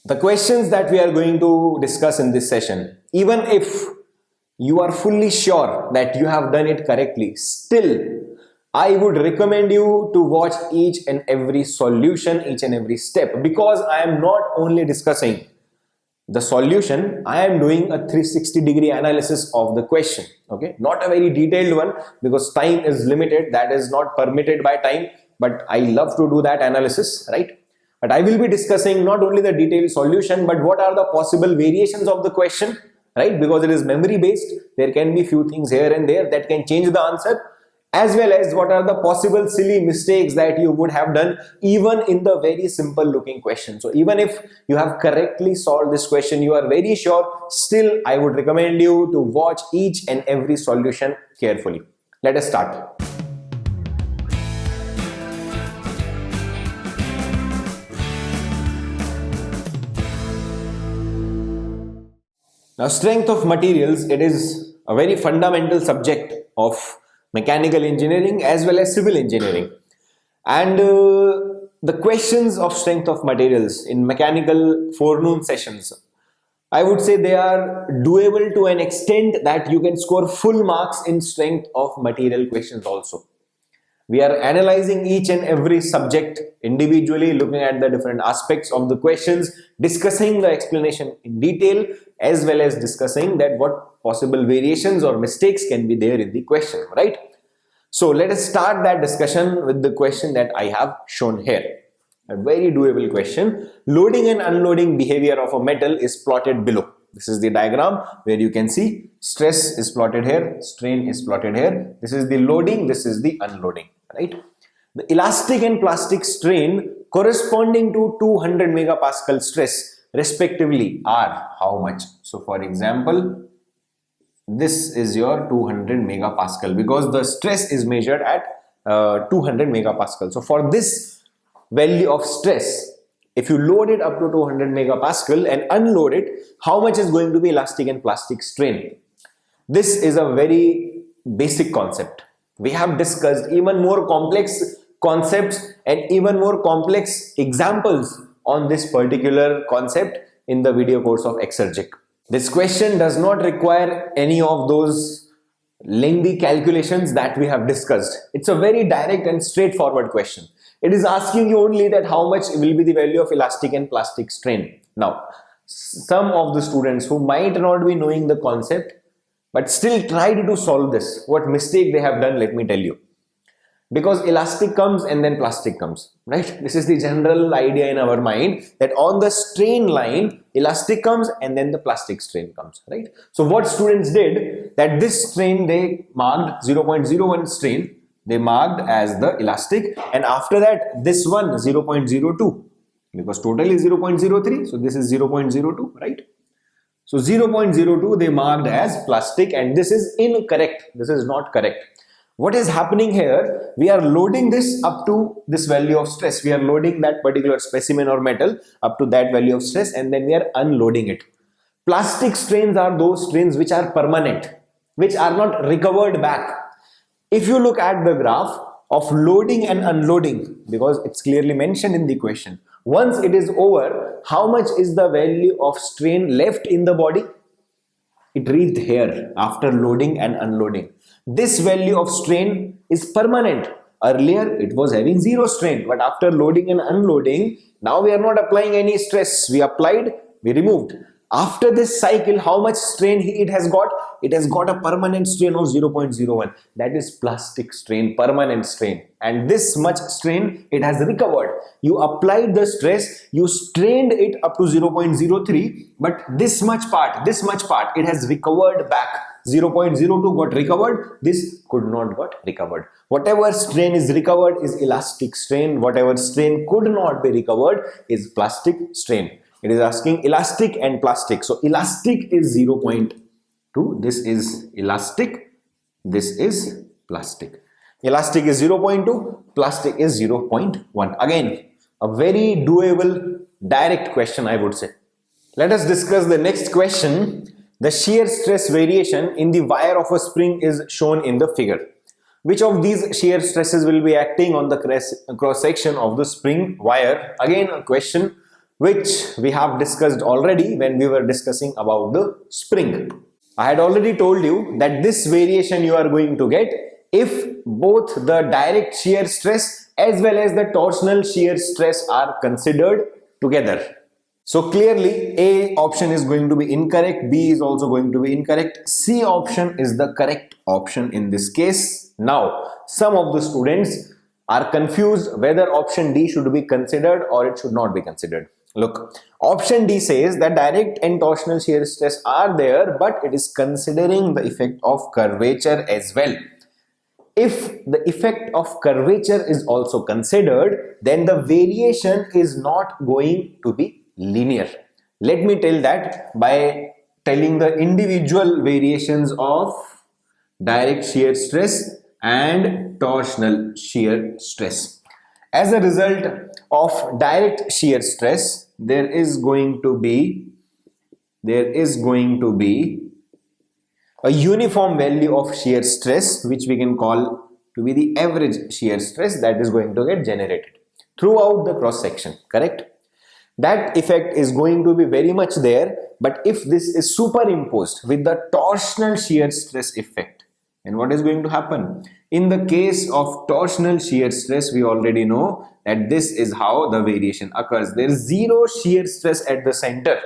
The questions that we are going to discuss in this session, even if you are fully sure that you have done it correctly, still I would recommend you to watch each and every solution, each and every step, because I am not only discussing the solution, I am doing a 360-degree analysis of the question. Okay, not a very detailed one because time is limited, that is not permitted by time, but I love to do that analysis, right? But I will be discussing not only the detailed solution, but what are the possible variations of the question, right? Because it is memory based, there can be few things here and there that can change the answer, as well as what are the possible silly mistakes that you would have done even in the very simple looking question. So even if you have correctly solved this question, you are very sure, still I would recommend you to watch each and every solution carefully. Let us start. Now, strength of materials, it is a very fundamental subject of mechanical engineering as well as civil engineering. And the questions of strength of materials in mechanical forenoon sessions, I would say they are doable to an extent that you can score full marks in strength of material questions also. We are analyzing each and every subject individually, looking at the different aspects of the questions, discussing the explanation in detail, as well as discussing that what possible variations or mistakes can be there in the question, right? So let us start that discussion with the question that I have shown here. A very doable question. Loading and unloading behavior of a metal is plotted below. This is the diagram where you can see stress is plotted here, strain is plotted here. This is the loading, this is the unloading, right? The elastic and plastic strain corresponding to 200 megapascal stress respectively are how much? So for example, this is your 200 megapascal because the stress is measured at 200 megapascal. So for this value of stress, if you load it up to 200 megapascal and unload it, how much is going to be elastic and plastic strain? This is a very basic concept. We have discussed even more complex concepts and even more complex examples on this particular concept in the video course of Exergic. This question does not require any of those lengthy calculations that we have discussed. It's a very direct and straightforward question. It is asking you only that how much will be the value of elastic and plastic strain. Now, some of the students who might not be knowing the concept but still tried to solve this, what mistake they have done, let me tell you. Because elastic comes and then plastic comes, right? This is the general idea in our mind that on the strain line, elastic comes and then the plastic strain comes, right? So what students did, that this strain they marked 0.01 strain, they marked as the elastic, and after that this one 0.02 because total is 0.03, so this is 0.02, right? So 0.02 they marked as plastic, and this is incorrect, this is not correct. What is happening here, we are loading this up to this value of stress, we are loading that particular specimen or metal up to that value of stress, and then we are unloading it. Plastic strains are those strains which are permanent, which are not recovered back. If you look at the graph of loading and unloading, because it's clearly mentioned in the question, once it is over, how much is the value of strain left in the body? It reached here after loading and unloading. This value of strain is permanent. Earlier it was having zero strain, but after loading and unloading, now we are not applying any stress. We applied, we removed. After this cycle, how much strain it has got? It has got a permanent strain of 0.01. That is plastic strain, permanent strain. And this much strain it has recovered. You applied the stress, you strained it up to 0.03, but this much part, it has recovered back. 0.02 got recovered, this could not got recovered. Whatever strain is recovered is elastic strain. Whatever strain could not be recovered is plastic strain. It is asking elastic and plastic. So elastic is 0.2. This is elastic. This is plastic. Elastic is 0.2. Plastic is 0.1. Again, a very doable, direct question, I would say. Let us discuss the next question. The shear stress variation in the wire of a spring is shown in the figure. Which of these shear stresses will be acting on the cross section of the spring wire? Again, a question which we have discussed already when we were discussing about the spring. I had already told you that this variation you are going to get if both the direct shear stress as well as the torsional shear stress are considered together. So clearly A option is going to be incorrect, B is also going to be incorrect, C option is the correct option in this case. Now some of the students are confused whether option D should be considered or it should not be considered. Look, option D says that direct and torsional shear stress are there, but it is considering the effect of curvature as well. If the effect of curvature is also considered, then the variation is not going to be linear. Let me tell that by telling the individual variations of direct shear stress and torsional shear stress. As a result of direct shear stress, there is going to be a uniform value of shear stress, which we can call to be the average shear stress, that is going to get generated throughout the cross section, correct? That effect is going to be very much there, but if this is superimposed with the torsional shear stress effect, then what is going to happen? In the case of torsional shear stress, we already know that this is how the variation occurs. There is zero shear stress at the center,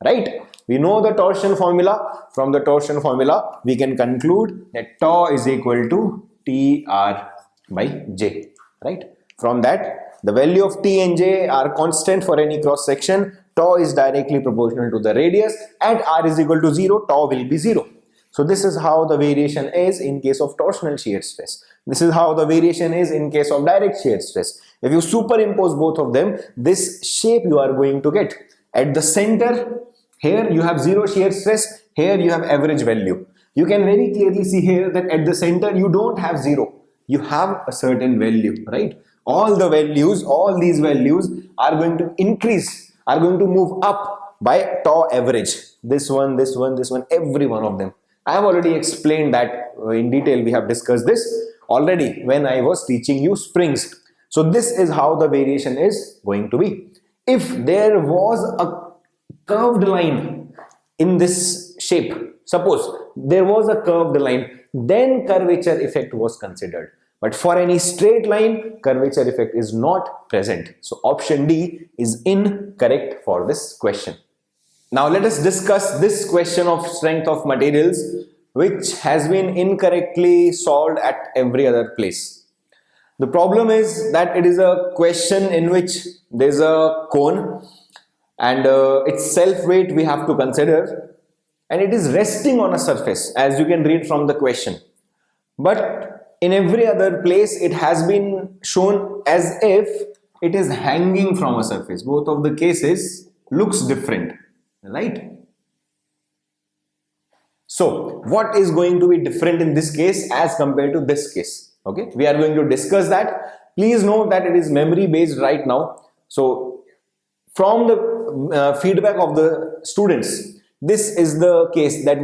right? We know the torsion formula. From the torsion formula, we can conclude that tau is equal to TR by J, right? From that, the value of T and J are constant for any cross section. Tau is directly proportional to the radius. At R is equal to 0, tau will be 0. So this is how the variation is in case of torsional shear stress. This is how the variation is in case of direct shear stress. If you superimpose both of them, this shape you are going to get. At the center, here you have zero shear stress, here you have average value. You can very clearly see here that at the center you don't have zero. You have a certain value, right? All the values, all these values are going to increase, are going to move up by tau average. This one, this one, this one, every one of them. I have already explained that in detail. We have discussed this already when I was teaching you springs. So this is how the variation is going to be. If there was a curved line in this shape, suppose there was a curved line, then curvature effect was considered. But for any straight line, curvature effect is not present. So option D is incorrect for this question. Now let us discuss this question of strength of materials, which has been incorrectly solved at every other place. The problem is that it is a question in which there is a cone and its self weight we have to consider, and it is resting on a surface, as you can read from the question. But in every other place it has been shown as if it is hanging from a surface. Both of the cases looks different, right? So what is going to be different in this case as compared to this case? Okay, we are going to discuss that. Please note that it is memory based right now. So from the feedback of the students, this is the case that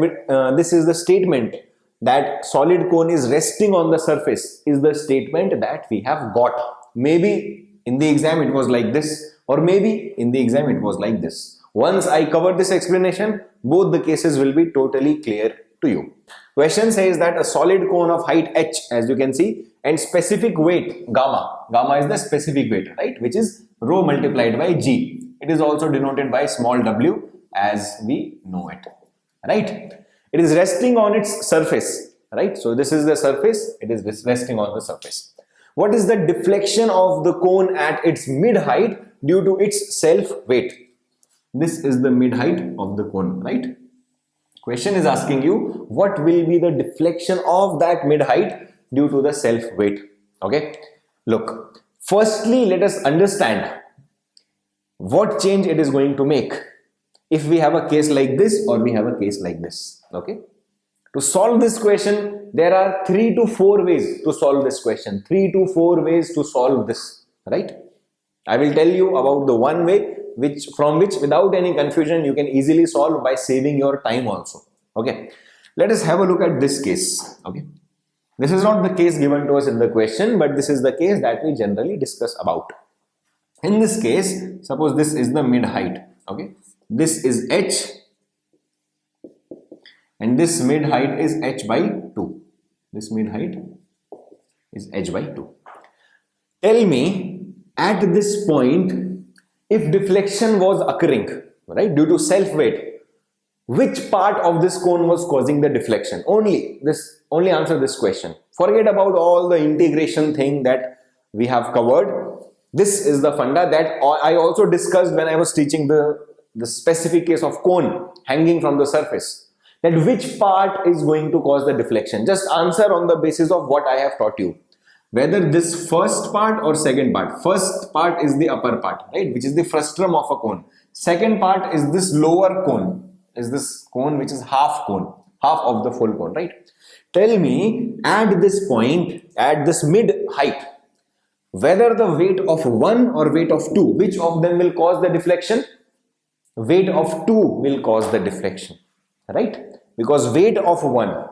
this is the statement that solid cone is resting on the surface is the statement that we have got. Maybe in the exam it was like this, or maybe in the exam it was like this. Once I cover this explanation, both the cases will be totally clear to you. Question says that a solid cone of height h, as you can see, and specific weight gamma is the specific weight, right, which is rho multiplied by g. It is also denoted by small w as we know it, right? It is resting on its surface, right? So this is the surface, it is resting on the surface. What is the deflection of the cone at its mid height due to its self weight? This is the mid height of the cone, right? Question is asking you what will be the deflection of that mid height due to the self weight. Okay, look, firstly let us understand what change it is going to make if we have a case like this or we have a case like this. Okay, to solve this question there are 3 to 4 ways to solve this question. 3 to 4 ways to solve this, right? I will tell you about the one way from which without any confusion you can easily solve by saving your time also. Okay, let us have a look at this case. Okay, this is not the case given to us in the question, but this is the case that we generally discuss about. In this case, suppose this is the mid height, okay, this is h and this mid height is h by 2. This mid height is h by 2. Tell me at this point, if deflection was occurring, right, due to self weight, which part of this cone was causing the deflection? Only answer this question. Forget about all the integration thing that we have covered. This is the funda that I also discussed when I was teaching the specific case of cone hanging from the surface. That which part is going to cause the deflection? Just answer on the basis of what I have taught you. Whether this first part or second part. First part is the upper part, right, which is the frustrum of a cone. Second part is this lower cone, is this cone which is half cone, half of the full cone, right? Tell me at this point, at this mid height, whether the weight of 1 or weight of 2, which of them will cause the deflection? Weight of 2 will cause the deflection, right? Because weight of 1,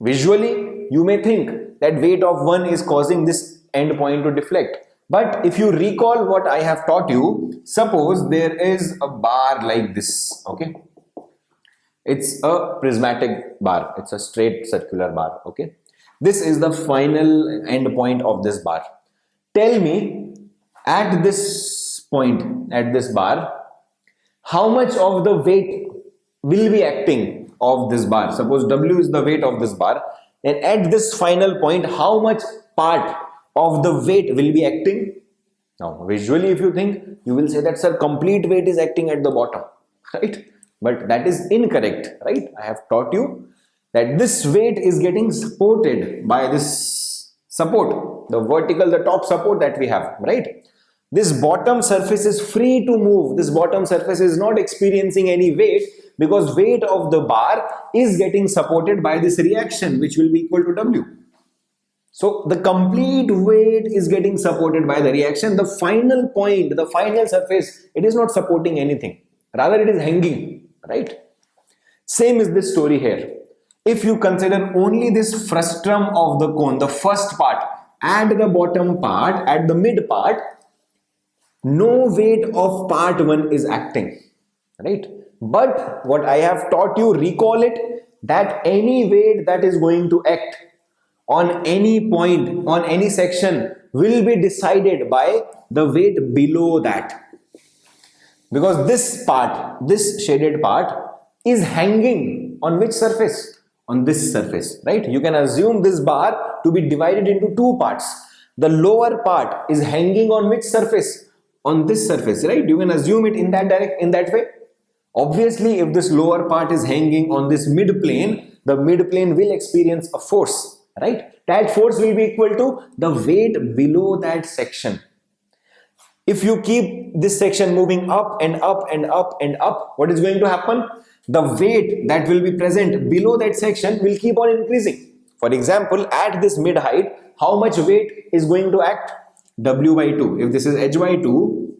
visually you may think that weight of 1 is causing this end point to deflect. But if you recall what I have taught you, suppose there is a bar like this, okay? It's a prismatic bar, it's a straight circular bar, okay? This is the final end point of this bar. Tell me at this point, at this bar, how much of the weight will be acting of this bar? Suppose W is the weight of this bar, and at this final point, how much part of the weight will be acting? Now, visually, if you think, you will say that, sir, complete weight is acting at the bottom, right? But that is incorrect, right? I have taught you that this weight is getting supported by this support, the vertical, the top support that we have, right? This bottom surface is free to move. This bottom surface is not experiencing any weight because weight of the bar is getting supported by this reaction, which will be equal to W. So the complete weight is getting supported by the reaction. The final point, the final surface, it is not supporting anything. Rather, it is hanging, right? Same is this story here. If you consider only this frustrum of the cone, the first part, and the bottom part, at the mid part, no weight of part 1 is acting, right? But what I have taught you, recall it, that any weight that is going to act on any point, on any section, will be decided by the weight below that. Because this part, this shaded part, is hanging on which surface? On this surface, right? You can assume this bar to be divided into two parts. The lower part is hanging on which surface? On this surface, right? You can assume it in that way. Obviously, if this lower part is hanging on this mid plane, the mid plane will experience a force, right? That force will be equal to the weight below that section. If you keep this section moving up and up and up and up, what is going to happen? The weight that will be present below that section will keep on increasing. For example, at this mid height, how much weight is going to act? W by 2. If this is h by 2,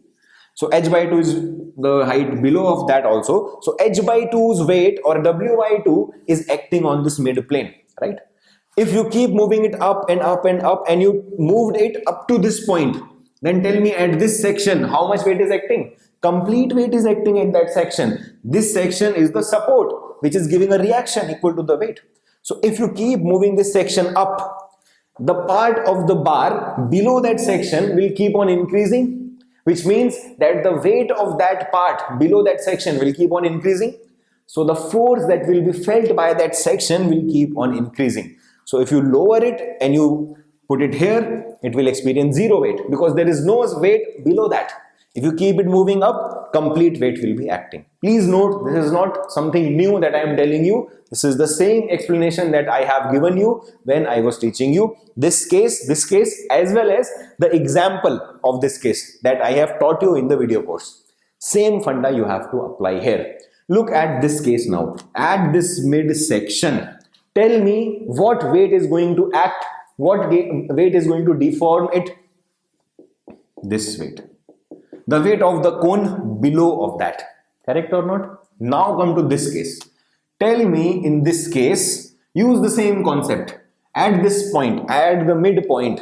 so h by 2 is the height below of that also. So h by 2's weight, or W by 2, is acting on this mid plane, right? If you keep moving it up and up and up, and you moved it up to this point, then tell me at this section how much weight is acting? Complete weight is acting at that section. This section is the support which is giving a reaction equal to the weight. So if you keep moving this section up, the part of the bar below that section will keep on increasing, which means that the weight of that part below that section will keep on increasing. So the force that will be felt by that section will keep on increasing. So if you lower it and you put it here, it will experience zero weight because there is no weight below that. If you keep it moving up, complete weight will be acting. Please note, this is not something new that I am telling you. This is the same explanation that I have given you when I was teaching you this case, as well as the example of this case that I have taught you in the video course. Same funda you have to apply here. Look at this case now. At this mid section, tell me what weight is going to act, what weight is going to deform it? This weight. The weight of the cone below of that. Correct or not? Now come to this case. Tell me in this case, use the same concept. At this point, at the midpoint,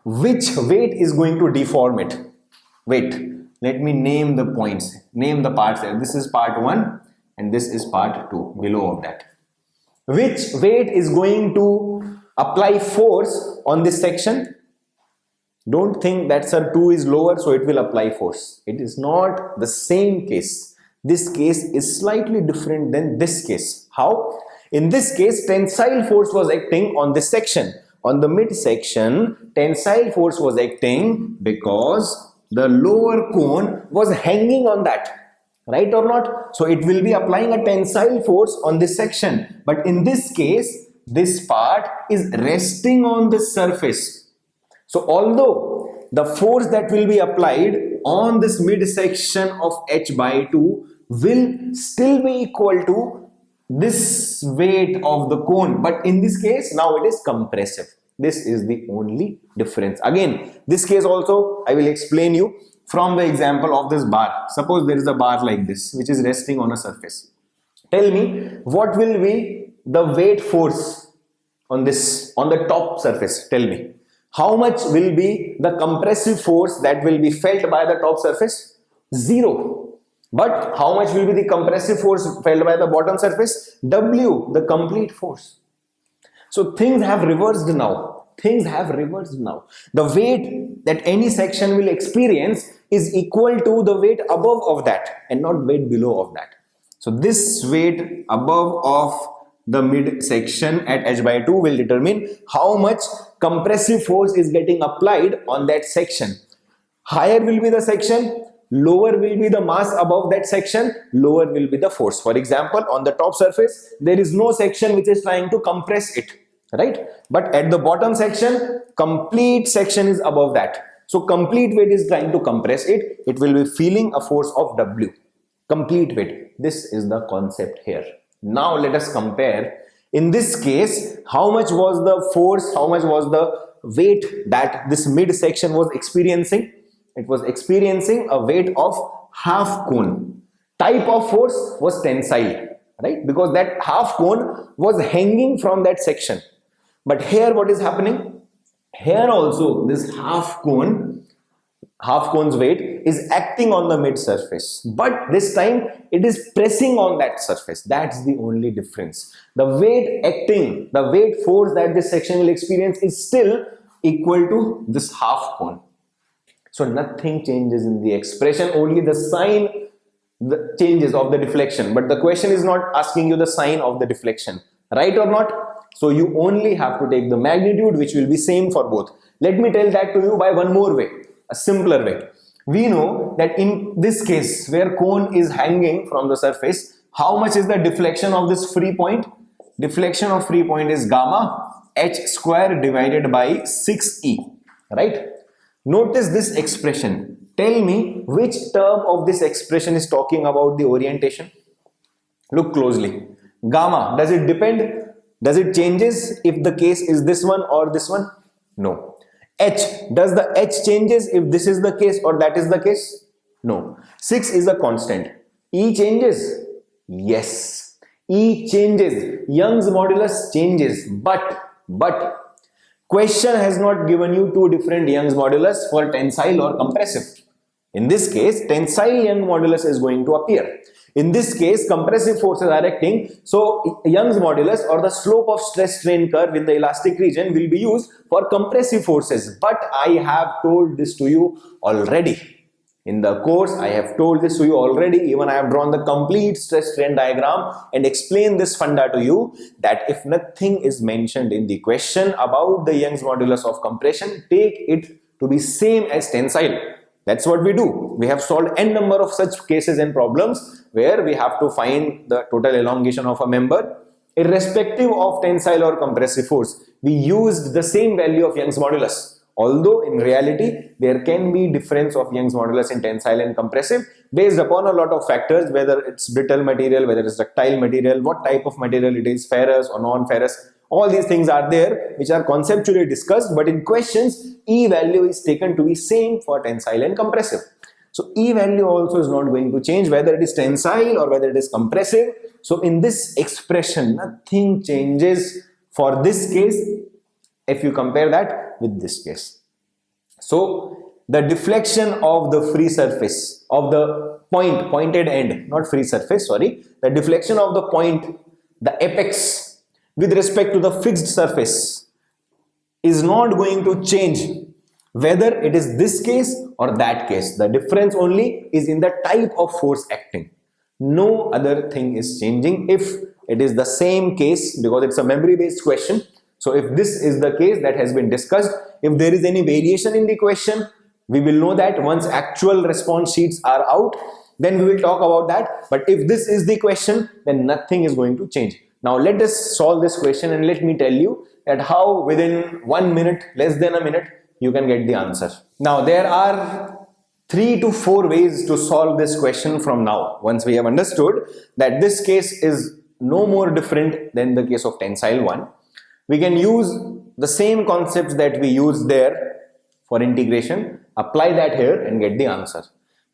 which weight is going to deform it? wait, let me name the points, name the parts there. This is part 1 and this is part 2 below of that. Which weight is going to apply force on this section? Don't think that sir 2 is lower so it will apply force. It is not the same case. This case is slightly different than this case. How? In this case, tensile force was acting on this section. On the midsection, tensile force was acting because the lower cone was hanging on that. Right or not? So it will be applying a tensile force on this section. But in this case, this part is resting on this surface. So although the force that will be applied on this midsection of h by 2 will still be equal to this weight of the cone, but in this case now it is compressive. This is the only difference. Again, this case also I will explain you from the example of this bar. Suppose there is a bar like this which is resting on a surface. Tell me what will be the weight force on this, on the top surface. Tell me how much will be the compressive force that will be felt by the top surface? 0. But how much will be the compressive force felt by the bottom surface? W, the complete force. So things have reversed now. Things have reversed now. The weight that any section will experience is equal to the weight above of that and not weight below of that. So this weight above of the midsection at h by 2 will determine how much compressive force is getting applied on that section. Higher will be the section, lower will be the mass above that section, lower will be the force. For example, on the top surface, there is no section which is trying to compress it, right? But at the bottom section, complete section is above that. So complete weight is trying to compress it. It will be feeling a force of W. Complete weight. This is the concept here. Now let us compare. In this case, how much was the force, how much was the weight that this midsection was experiencing? It was experiencing a weight of half cone. Type of force was tensile, right? Because that half cone was hanging from that section. But here what is happening? Here also this half cone's weight is acting on the mid surface. But this time it is pressing on that surface. That's the only difference. The weight acting, the weight force that this section will experience is still equal to this half cone. So nothing changes in the expression, only the sign changes of the deflection. But the question is not asking you the sign of the deflection, right or not? So you only have to take the magnitude, which will be same for both. Let me tell that to you by one more way, a simpler way. We know that in this case where cone is hanging from the surface, how much is the deflection of this free point? Deflection of free point is gamma h square divided by 6e, right? Notice this expression. Tell me which term of this expression is talking about the orientation. Look closely. Gamma, does it depend? Does it changes if the case is this one or this one? No. H, does the H changes if this is the case or that is the case? No. 6 is a constant. E changes? Yes. E changes. Young's modulus changes. But question has not given you two different Young's modulus for tensile or compressive. In this case, tensile Young's modulus is going to appear. In this case, compressive forces are acting. So Young's modulus or the slope of stress strain curve in the elastic region will be used for compressive forces. But I have told this to you already. In the course, I have told this to you already. Even I have drawn the complete stress strain diagram and explained this funda to you, that if nothing is mentioned in the question about the Young's modulus of compression, take it to be same as tensile. That's what we do. We have solved n number of such cases and problems where we have to find the total elongation of a member irrespective of tensile or compressive force. We used the same value of Young's modulus. Although in reality, there can be difference of Young's modulus in tensile and compressive based upon a lot of factors, whether it's brittle material, whether it's ductile material, what type of material it is, ferrous or non-ferrous. All these things are there which are conceptually discussed, but in questions, E value is taken to be same for tensile and compressive. So E value also is not going to change whether it is tensile or whether it is compressive. So in this expression, nothing changes for this case if you compare that with this case. So the deflection of the free surface of the pointed end, not free surface, sorry, the deflection of the point, the apex with respect to the fixed surface is not going to change whether it is this case or that case. The difference only is in the type of force acting. No other thing is changing if it is the same case, because it's a memory based question. So if this is the case that has been discussed, if there is any variation in the question, we will know that once actual response sheets are out, then we will talk about that. But if this is the question, then nothing is going to change. Now let us solve this question, and let me tell you that how within 1 minute, less than a minute, you can get the answer. Now there are 3 to 4 ways to solve this question from now. Once we have understood that this case is no more different than the case of tensile 1, we can use the same concepts that we used there for integration, apply that here and get the answer.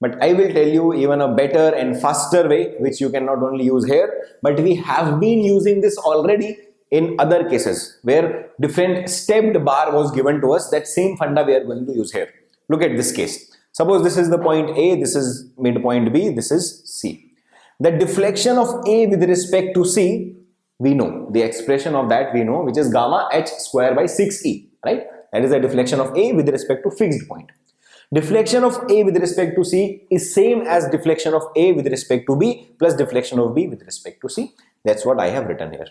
But I will tell you even a better and faster way, which you can not only use here, but we have been using this already in other cases where different stepped bar was given to us. That same funda we are going to use here. Look at this case. Suppose this is the point A, this is midpoint B, this is C. The deflection of A with respect to C, we know. The expression of that we know, which is gamma h square by 6e, right? That is the deflection of A with respect to fixed point. Deflection of A with respect to C is same as deflection of A with respect to B plus deflection of B with respect to C. That's what I have written here.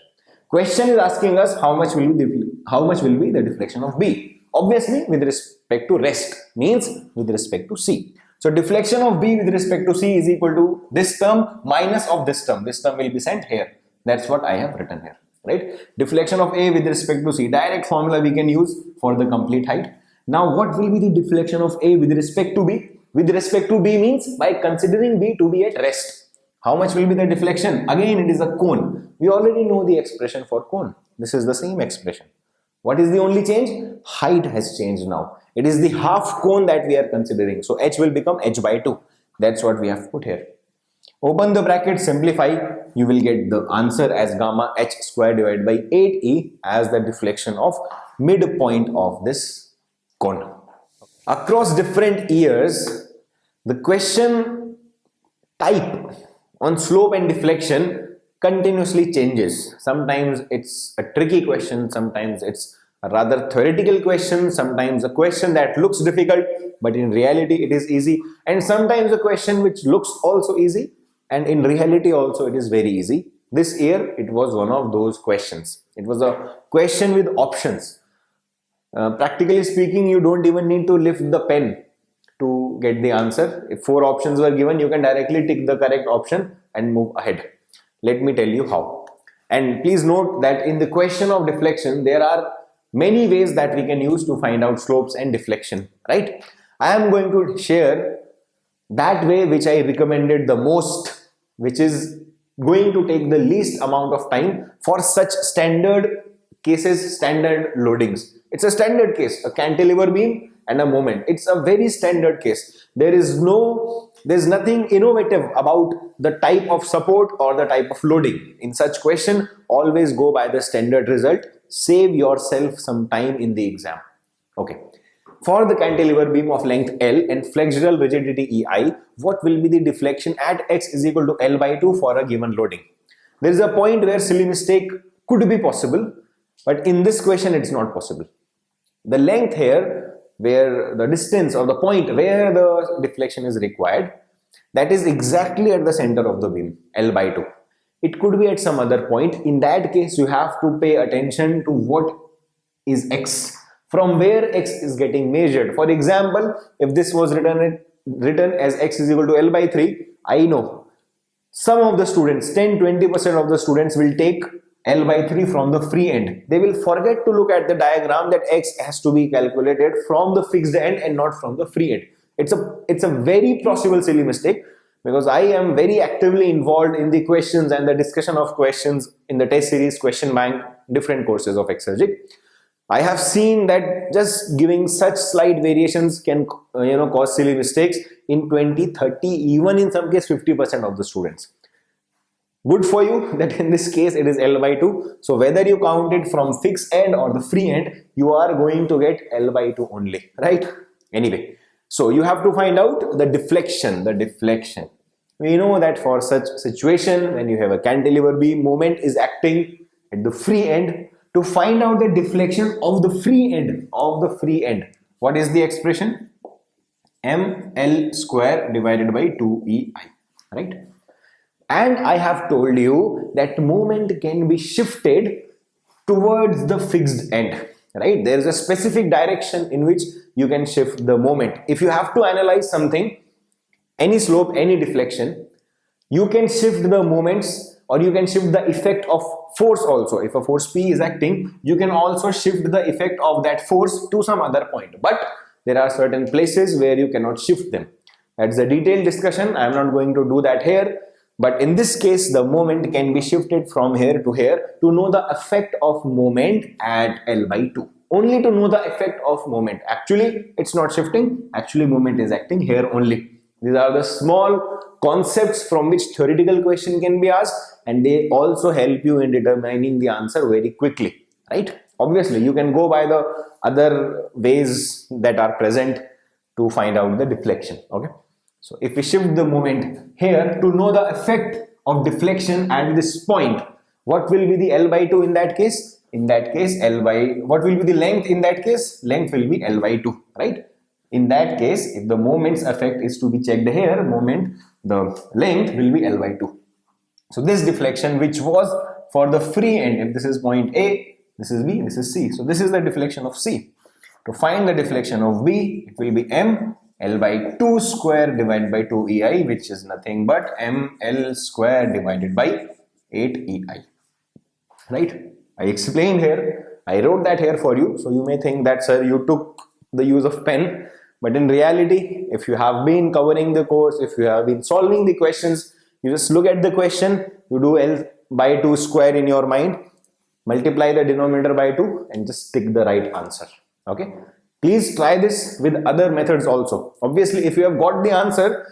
Question is asking us how much will be the deflection of B. Obviously with respect to rest, means with respect to C. So deflection of B with respect to C is equal to this term minus of this term. This term will be sent here. That's what I have written here, right? Deflection of A with respect to C, direct formula we can use for the complete height. Now what will be the deflection of A with respect to B? With respect to B means by considering B to be at rest. How much will be the deflection? Again, it is a cone. We already know the expression for cone. This is the same expression. What is the only change? Height has changed now. It is the half cone that we are considering. So h will become h by 2. That's what we have put here. Open the bracket, simplify. You will get the answer as gamma h square divided by 8e as the deflection of midpoint of this cone. Across different years, the question type on slope and deflection continuously changes. Sometimes it's a tricky question, sometimes it's a rather theoretical question, sometimes a question that looks difficult but in reality it is easy, and sometimes a question which looks also easy and in reality also it is very easy. This year it was one of those questions. It was a question with options. Practically speaking, you don't even need to lift the pen to get the answer. If 4 options were given, you can directly tick the correct option and move ahead. Let me tell you how. And please note that in the question of deflection, there are many ways that we can use to find out slopes and deflection, right? I am going to share that way which I recommended the most, which is going to take the least amount of time for such standard cases, standard loadings. It's a standard case, a cantilever beam and a moment. It's a very standard case. There's nothing innovative about the type of support or the type of loading. In such question, always go by the standard result. Save yourself some time in the exam. Okay. For the cantilever beam of length L and flexural rigidity EI, what will be the deflection at x is equal to L by 2 for a given loading? There is a point where silly mistake could be possible, but in this question it's not possible. The length here, where the distance or the point where the deflection is required, that is exactly at the center of the beam, L by 2. It could be at some other point. In that case, you have to pay attention to what is x, from where x is getting measured. For example, if this was written as x is equal to L by 3, I know some of the students, 10-20% of the students will take L by 3 from the free end. They will forget to look at the diagram that x has to be calculated from the fixed end and not from the free end. It's a very possible silly mistake, because I am very actively involved in the questions and the discussion of questions in the test series, question bank, different courses of Exergic. I have seen that just giving such slight variations can cause silly mistakes in 20, 30, even in some case 50% of the students. Good for you that in this case it is L by 2. So whether you count it from fixed end or the free end, you are going to get L by 2 only, right? Anyway, So you have to find out the deflection. We know that for such situation, when you have a cantilever beam, moment is acting at the free end. To find out the deflection of the free end, what is the expression? ml square divided by 2ei, right? And I have told you that moment can be shifted towards the fixed end, right? There is a specific direction in which you can shift the moment. If you have to analyze something, any slope, any deflection, you can shift the moments, or you can shift the effect of force also. If a force P is acting, you can also shift the effect of that force to some other point. But there are certain places where you cannot shift them. That's a detailed discussion. I am not going to do that here. But in this case, the moment can be shifted from here to here to know the effect of moment at L by 2. Only to know the effect of moment. Actually, it's not shifting. Actually, moment is acting here only. These are the small concepts from which theoretical question can be asked, and they also help you in determining the answer very quickly, right? Obviously, you can go by the other ways that are present to find out the deflection, okay? So if we shift the moment here to know the effect of deflection at this point, what will be the L by 2 in that case? In that case, what will be the length in that case? Length will be L by 2, right? In that case, if the moment's effect is to be checked here, the length will be L by 2. So this deflection, which was for the free end, if this is point A, this is B, this is C. So this is the deflection of C. To find the deflection of B, it will be M L by 2 square divided by 2 EI, which is nothing but ML square divided by 8 EI. Right? I explained here. I wrote that here for you. So you may think that, sir, you took the use of pen. But in reality, if you have been covering the course, if you have been solving the questions, you just look at the question, you do L by 2 square in your mind, multiply the denominator by 2 and just tick the right answer. Okay? Please try this with other methods also. Obviously, if you have got the answer,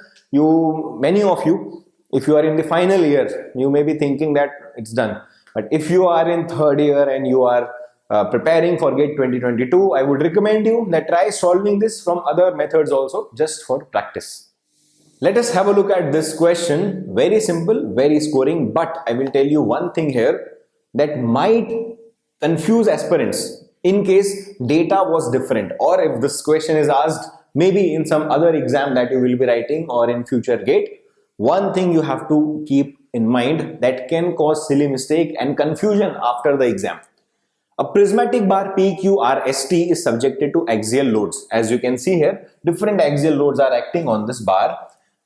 many of you, if you are in the final year, you may be thinking that it's done. But if you are in third year and you are preparing for GATE 2022, I would recommend you that try solving this from other methods also, just for practice. Let us have a look at this question. Very simple, very scoring, but I will tell you one thing here that might confuse aspirants in case data was different, or if this question is asked maybe in some other exam that you will be writing or in future GATE. One thing you have to keep in mind that can cause silly mistake and confusion after the exam. A prismatic bar PQRST is subjected to axial loads. As you can see here, different axial loads are acting on this bar.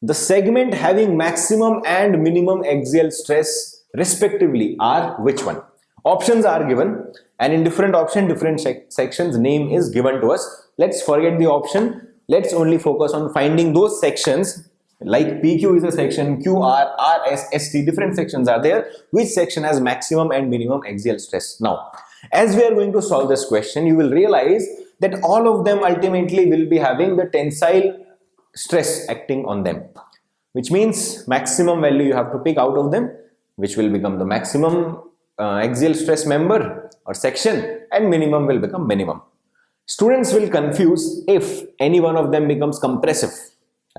The segment having maximum and minimum axial stress respectively are which one? Options are given, and in different option, different sections name is given to us. Let's forget the option. Let's only focus on finding those sections. Like PQ is a section, QR, RS, ST, different sections are there. Which section has maximum and minimum axial stress? Now, as we are going to solve this question, you will realize that all of them ultimately will be having the tensile stress acting on them, which means maximum value you have to pick out of them, which will become the maximum axial stress member or section, and minimum will become minimum. Students will confuse if any one of them becomes compressive,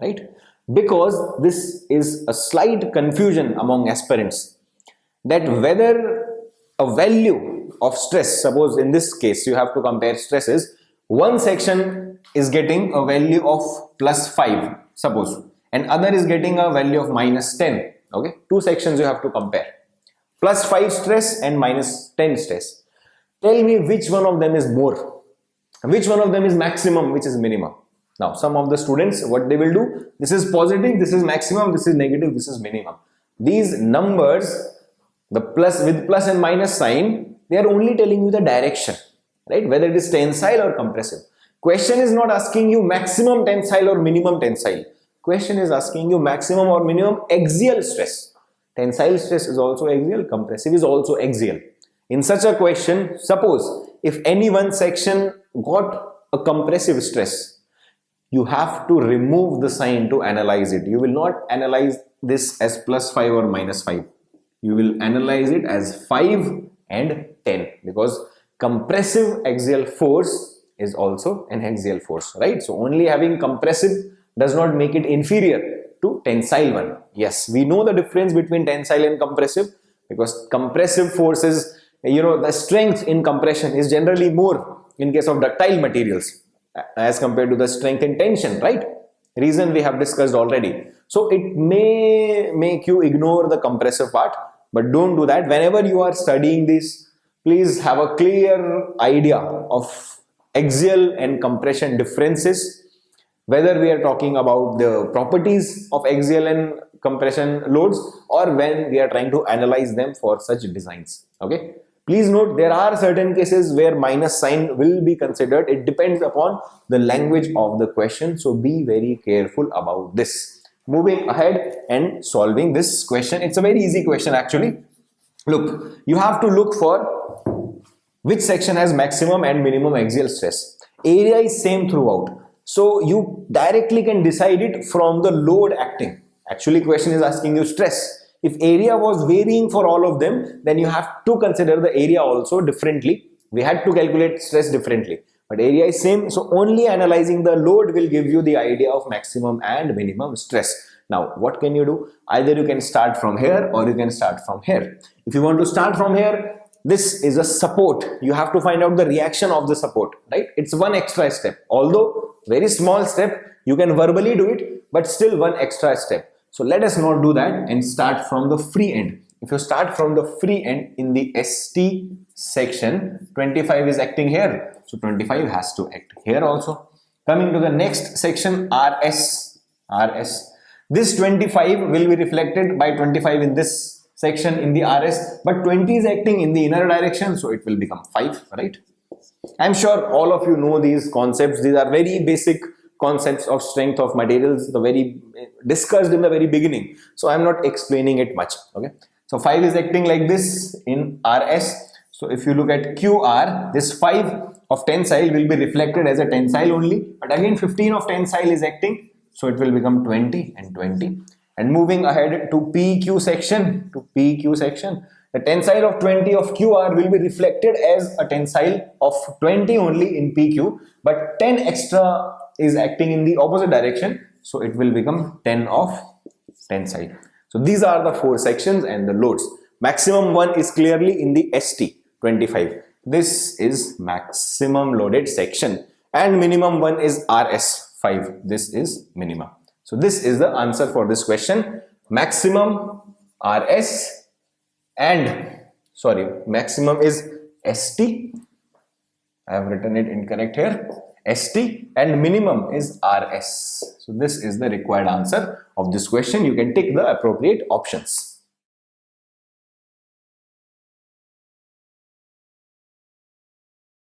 right? Because this is a slight confusion among aspirants, that whether a value of stress, suppose in this case you have to compare stresses, one section is getting a value of +5, suppose, and other is getting a value of -10. Okay, two sections you have to compare, +5 stress and -10 stress. Tell me which one of them is more, which one of them is maximum, which is minimum. Now, some of the students, what they will do, this is positive, this is maximum, this is negative, this is minimum. These numbers, the plus with plus and minus sign, they are only telling you the direction, right? Whether it is tensile or compressive. Question is not asking you maximum tensile or minimum tensile. Question is asking you maximum or minimum axial stress. Tensile stress is also axial, compressive is also axial. In such a question, suppose if any one section got a compressive stress, you have to remove the sign to analyze it. You will not analyze this as +5 or -5. You will analyze it as 5 and 10, because compressive axial force is also an axial force, right? So only having compressive does not make it inferior to tensile one. Yes, we know the difference between tensile and compressive, because compressive forces, the strength in compression is generally more in case of ductile materials as compared to the strength in tension, right? Reason we have discussed already. So it may make you ignore the compressive part, but don't do that. Whenever you are studying this, please have a clear idea of axial and compression differences, whether we are talking about the properties of axial and compression loads, or when we are trying to analyze them for such designs. Okay, please note there are certain cases where minus sign will be considered. It depends upon the language of the question, so be very careful about this. Moving ahead and solving this question, it's a very easy question actually. Look, you have to look for which section has maximum and minimum axial stress. Area is same throughout, so you directly can decide it from the load acting. Actually, question is asking you stress. If area was varying for all of them, then you have to consider the area also differently. We had to calculate stress differently, but area is same, so only analyzing the load will give you the idea of maximum and minimum stress. Now what can you do? Either you can start from here or you can start from here. If you want to start from here, this is a support. You have to find out the reaction of the support, right? It's one extra step, although very small step. You can verbally do it, but still one extra step. So let us not do that and start from the free end. If you start from the free end in the ST section, 25 is acting here, so 25 has to act here also. Coming to the next section, RS. This 25 will be reflected by 25 in this section in the RS, but 20 is acting in the inner direction, so it will become 5, right? I'm sure all of you know these concepts. These are very basic concepts of strength of materials, the very discussed in the very beginning, so I'm not explaining it much. Okay, so 5 is acting like this in RS. So if you look at QR, this 5 of tensile will be reflected as a tensile only, but again 15 of tensile is acting, so it will become 20 and 20. And moving ahead to PQ section, the tensile of 20 of QR will be reflected as a tensile of 20 only in PQ, but 10 extra is acting in the opposite direction, so it will become 10 of tensile. So these are the 4 sections and the loads. Maximum one is clearly in the ST 25. This is maximum loaded section, and minimum one is RS 5. This is minimum. So this is the answer for this question. Maximum RS and maximum is ST. I have written it incorrect here. ST, and minimum is RS. So this is the required answer of this question. You can take the appropriate options.